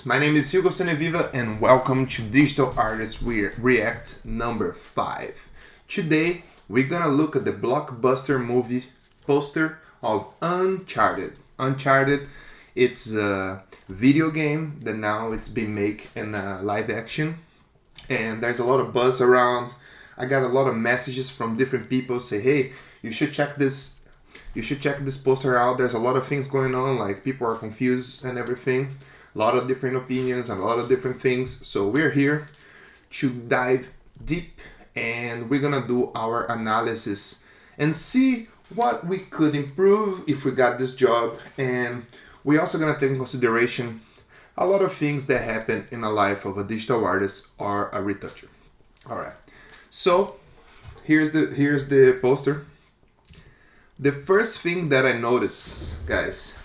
My name is Hugo Seneviva and welcome to Digital Artist React number 5. Today we're gonna look at the blockbuster movie poster of Uncharted. Uncharted, it's a video game that now it's been made in live action, and there's a lot of buzz around. I got a lot of messages from different people say, "Hey, you should check this. You should check this poster out. There's a lot of things going on. Like people are confused and everything. A lot of different opinions and a lot of different things." So we're here to dive deep and we're gonna do our analysis and see what we could improve if we got this job. And we're also gonna take in consideration a lot of things that happen in the life of a digital artist or a retoucher. All right. So here's the poster. The first thing that I notice, guys,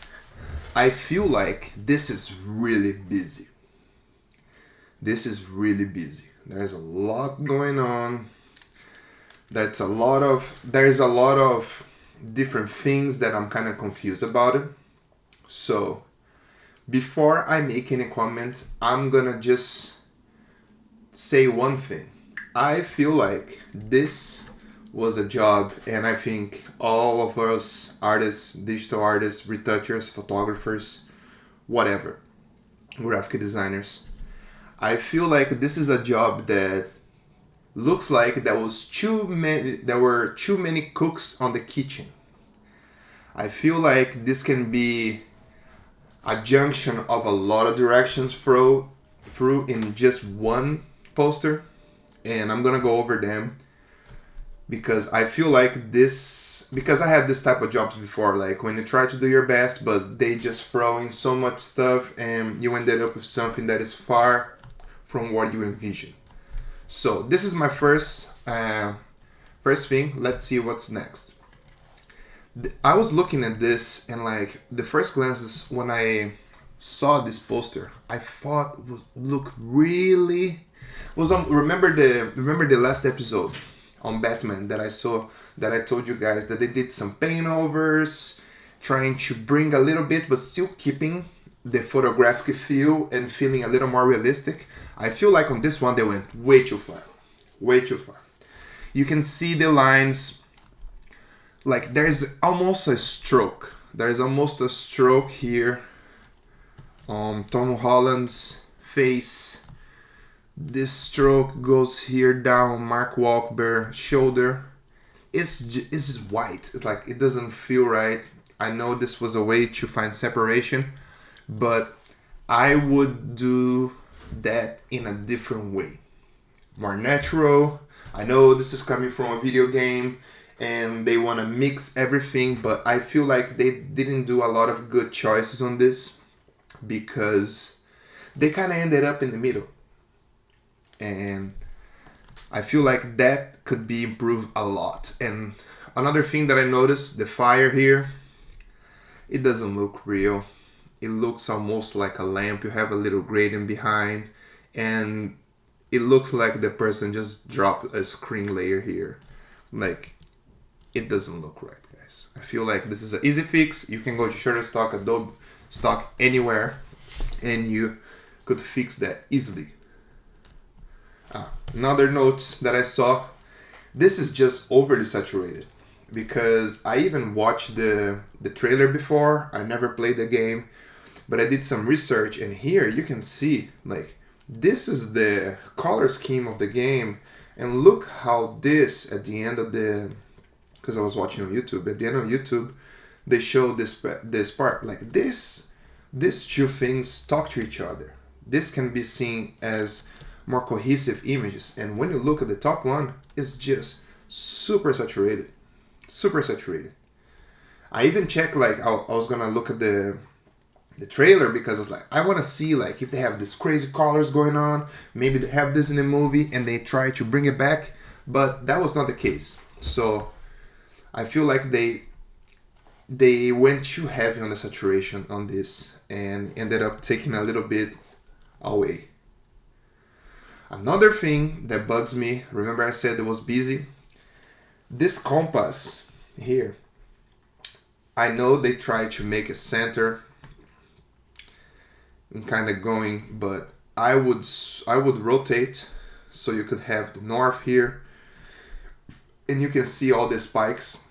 I feel like this is really busy. This is really busy. There's a lot going on. There's a lot of different things that I'm kind of confused about it. So before I make any comment, I'm gonna just say one thing. I feel like this was a job, and I think all of us artists, digital artists, retouchers, photographers, whatever, graphic designers, I feel like this is a job that looks like there were too many cooks on the kitchen. I feel like this can be a junction of a lot of directions through in just one poster, and I'm gonna go over them because I feel like because I had this type of jobs before, like when you try to do your best but they just throw in so much stuff and you ended up with something that is far from what you envision. So this is my first thing. Let's see what's next. I was looking at this, and like the first glances when I saw this poster, I thought would look really was remember the last episode on Batman that I saw, that I told you guys that they did some paint overs, trying to bring a little bit but still keeping the photographic feel and feeling a little more realistic. I feel like on this one they went way too far. Way too far. You can see the lines, like there's almost a stroke. There's almost a stroke here on Tom Holland's face. This stroke goes here down Mark Wahlberg's shoulder. It's white. It's like it doesn't feel right. I know this was a way to find separation, but I would do that in a different way, more natural. I know this is coming from a video game and they want to mix everything, but I feel like they didn't do a lot of good choices on this because they kind of ended up in the middle. And I feel like that could be improved a lot. And another thing that I noticed, the fire here, it doesn't look real. It looks almost like a lamp. You have a little gradient behind, and it looks like the person just dropped a screen layer here. Like, it doesn't look right, guys. I feel like this is an easy fix. You can go to Shutterstock, Adobe Stock, anywhere, and you could fix that easily. Another note that I saw, this is just overly saturated, because I even watched the trailer before. I never played the game, but I did some research, and here you can see like this is the color scheme of the game, and look how this at the end of because I was watching on YouTube, at the end of YouTube they show this part, like these two things talk to each other. This can be seen as more cohesive images, and when you look at the top one, it's just super saturated. I even checked, like I was gonna look at the trailer because I was like, I want to see like if they have this crazy colors going on, maybe they have this in the movie and they try to bring it back, but that was not the case. So I feel like they went too heavy on the saturation on this and ended up taking a little bit away. Another thing that bugs me, remember I said it was busy? This compass here. I know they try to make a center and kind of going, but I would rotate so you could have the north here, and you can see all the spikes.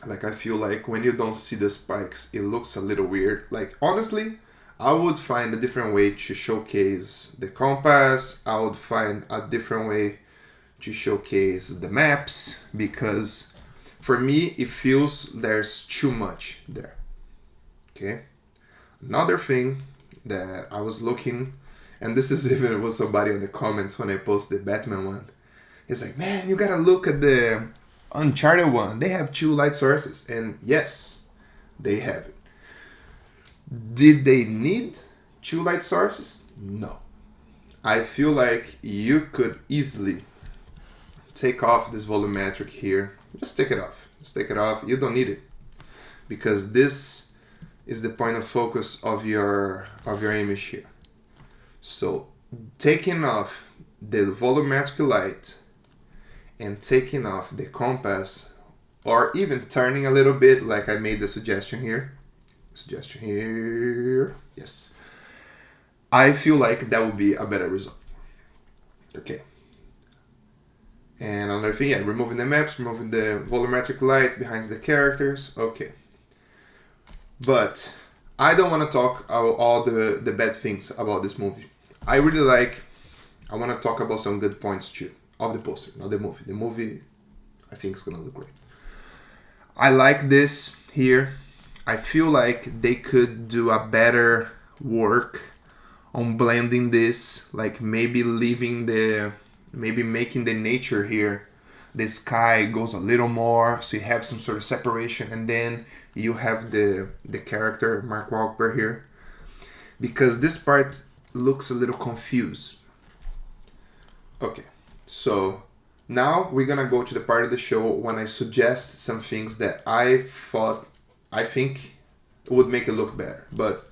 Like, I feel like when you don't see the spikes, it looks a little weird. Like, honestly, I would find a different way to showcase the compass. I would find a different way to showcase the maps, because for me it feels there's too much there. Okay. Another thing that I was looking, and this is even was somebody in the comments when I posted the Batman one. He's like, man, you gotta look at the Uncharted one. They have 2 light sources, and yes, they have it. Did they need 2 light sources? No. I feel like you could easily take off this volumetric here. Just take it off. Just take it off. You don't need it, because this is the point of focus of your image here. So taking off the volumetric light and taking off the compass, or even turning a little bit, like I made the suggestion here. Yes. I feel like that would be a better result. Okay. And another thing, yeah, removing the maps, removing the volumetric light behind the characters. Okay. But I don't want to talk about all the bad things about this movie. I want to talk about some good points too of the poster, not the movie. The movie, I think, is going to look great. I like this here. I feel like they could do a better work on blending this, like maybe making the nature here, the sky goes a little more, so you have some sort of separation, and then you have the character Mark Wahlberg here, because this part looks a little confused. Okay, so now we're gonna go to the part of the show when I suggest some things that I think would make it look better. But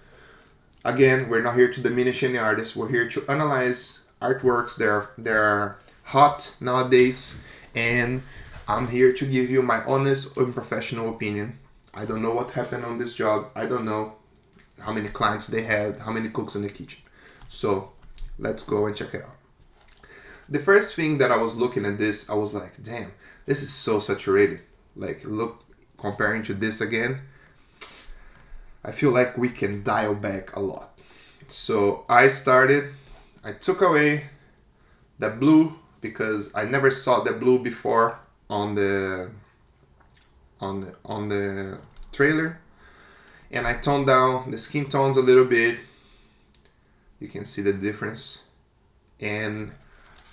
again, we're not here to diminish any artists. We're here to analyze artworks. They're hot nowadays, and I'm here to give you my honest and professional opinion. I don't know what happened on this job. I don't know how many clients they had, how many cooks in the kitchen. So let's go and check it out. The first thing that I was looking at this, I was like, damn, this is so saturated. Like, look, comparing to this again, I feel like we can dial back a lot. So I took away the blue, because I never saw the blue before on the trailer, and I toned down the skin tones a little bit. You can see the difference, and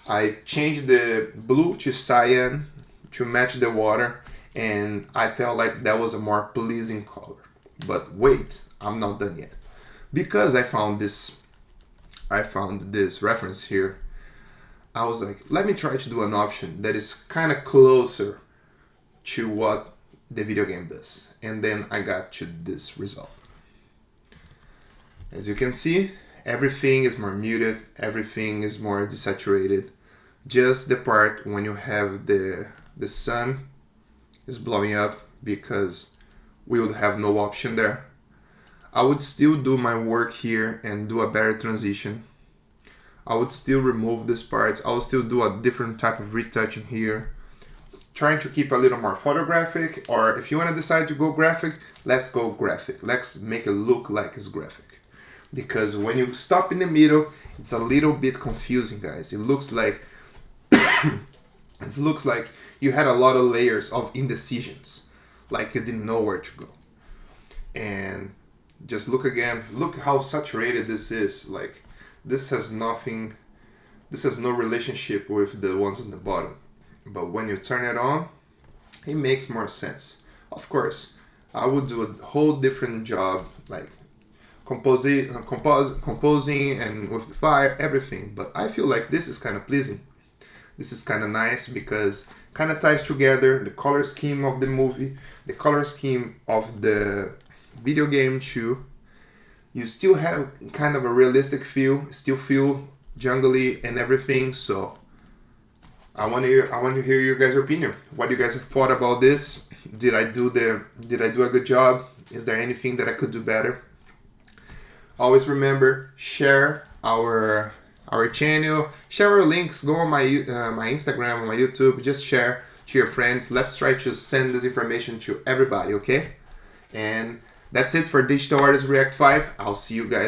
I changed the blue to cyan to match the water, and I felt like that was a more pleasing color. But wait, I'm not done yet, because I found this reference here. I was like, let me try to do an option that is kind of closer to what the video game does, and then I got to this result. As you can see, everything is more muted, everything is more desaturated. Just the part when you have the sun is blowing up, because we would have no option there. I would still do my work here and do a better transition. I would still remove this part. I would still do a different type of retouching here, trying to keep a little more photographic, or if you want to decide to go graphic, let's go graphic. Let's make it look like it's graphic. Because when you stop in the middle, it's a little bit confusing, guys. It looks like you had a lot of layers of indecisions, like you didn't know where to go. And just look again, look how saturated this is. Like, this has no relationship with the ones on the bottom. But when you turn it on, it makes more sense. Of course, I would do a whole different job, like composing and with the fire, everything. But I feel like this is kind of pleasing. This is kind of nice, because kind of ties together the color scheme of the movie, the color scheme of the video game too. You still have kind of a realistic feel, still feel jungly and everything. So I want to hear your guys' opinion. What you guys have thought about this? Did I do a good job? Is there anything that I could do better? always remember, share our channel, share our links, go on my my Instagram, on my YouTube, just share to your friends. Let's try to send this information to everybody, okay? And that's it for Digital Artist React 5. I'll see you guys